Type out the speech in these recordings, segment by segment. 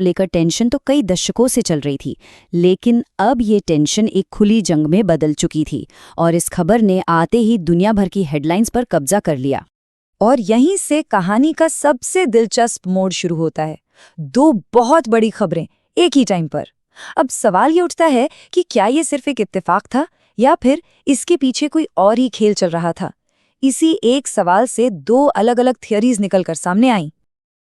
लेकर टेंशन तो कई दशकों से चल रही थी, लेकिन अब ये टेंशन एक खुली जंग में बदल चुकी थी और इस खबर ने आते ही दुनिया भर की हेडलाइंस पर कब्जा कर लिया। और यहीं से कहानी का सबसे दिलचस्प मोड़ शुरू होता है। दो बहुत बड़ी खबरें एक ही टाइम पर। अब सवाल ये उठता है कि क्या ये सिर्फ एक इत्तेफाक था या फिर इसके पीछे कोई और ही खेल चल रहा था। इसी एक सवाल से दो अलग-अलग थियरीज निकलकर सामने आईं।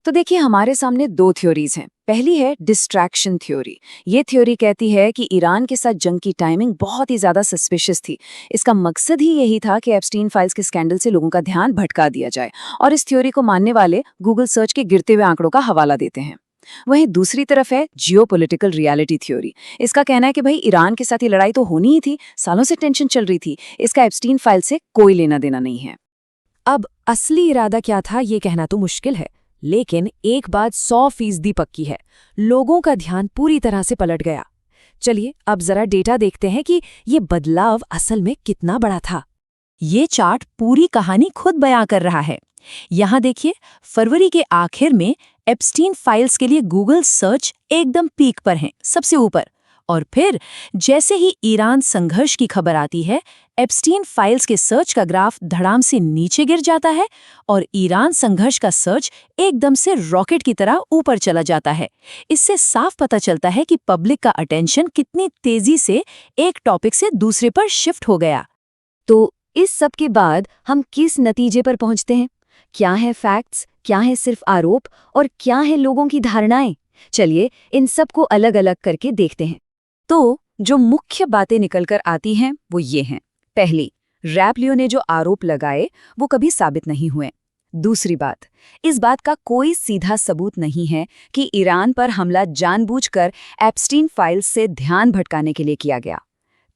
तो देखिए, हमारे सामने दो थ्योरीज हैं। पहली है डिस्ट्रैक्शन थ्योरी। ये थ्योरी कहती है कि ईरान के साथ जंग की टाइमिंग बहुत ही ज्यादा सस्पिशियस थी। इसका मकसद ही यही था कि एप्स्टीन फाइल्स के स्कैंडल से लोगों का ध्यान भटका दिया जाए, और इस थ्योरी को मानने वाले गूगल सर्च के गिरते हुए आंकड़ों का हवाला देते हैं। वहीं दूसरी तरफ है जियोपॉलिटिकल रियलिटी थ्योरी। इसका कहना है कि भाई ईरान के साथ ये लड़ाई तो होनी ही थी, सालों से टेंशन चल रही थी, इसका एप्स्टीन फाइल से कोई लेना देना नहीं है। अब असली इरादा क्या था ये कहना तो मुश्किल है, लेकिन एक बात 100% पक्की है, लोगों का ध्यान पूरी तरह से पलट गया। चलिए अब जरा डेटा देखते हैं कि ये बदलाव असल में कितना बड़ा था। ये चार्ट पूरी कहानी खुद बयां कर रहा है। यहाँ देखिए, फरवरी के आखिर में एप्स्टीन फाइल्स के लिए गूगल सर्च एकदम पीक पर है, सबसे ऊपर। और फिर जैसे ही ईरान संघर्ष की खबर आती है, एप्स्टीन फाइल्स के सर्च का ग्राफ धड़ाम से नीचे गिर जाता है और ईरान संघर्ष का सर्च एकदम से रॉकेट की तरह ऊपर चला जाता है। इससे साफ पता चलता है कि पब्लिक का अटेंशन कितनी तेजी से एक टॉपिक से दूसरे पर शिफ्ट हो गया। तो इस सब के बाद हम किस नतीजे पर पहुंचते हैं? क्या है फैक्ट्स, क्या है सिर्फ आरोप, और क्या है लोगों की धारणाएं? चलिए इन सब को अलग अलग करके देखते हैं। तो जो मुख्य बातें निकलकर आती हैं वो ये हैं। पहली, रैपलियो ने जो आरोप लगाए वो कभी साबित नहीं हुए। दूसरी बात, इस बात का कोई सीधा सबूत नहीं है कि ईरान पर हमला जानबूझकर एप्स्टीन फाइल्स से ध्यान भटकाने के लिए किया गया।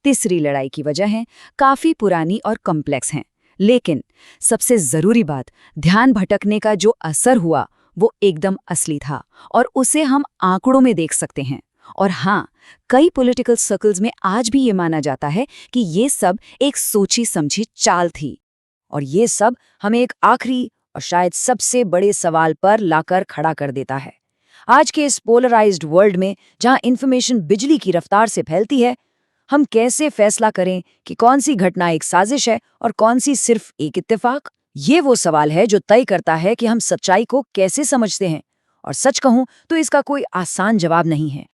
तीसरी, लड़ाई की वजहें काफी पुरानी और कॉम्प्लेक्स हैं, लेकिन सबसे जरूरी बात, ध्यान भटकने का जो असर हुआ वो एकदम असली था और उसे हम आंकड़ों में देख सकते हैं। और हाँ, कई पॉलिटिकल सर्कल्स में आज भी ये माना जाता है कि ये सब एक सोची समझी चाल थी। और ये सब हमें एक आखिरी और शायद सबसे बड़े सवाल पर लाकर खड़ा कर देता है। आज के इस पोलराइज्ड वर्ल्ड में जहां इंफॉर्मेशन बिजली की रफ्तार से फैलती है, हम कैसे फैसला करें कि कौन सी घटना एक साजिश है और कौन सी सिर्फ एक इत्तेफाक? ये वो सवाल है जो तय करता है कि हम सच्चाई को कैसे समझते हैं। और सच कहूं तो इसका कोई आसान जवाब नहीं है।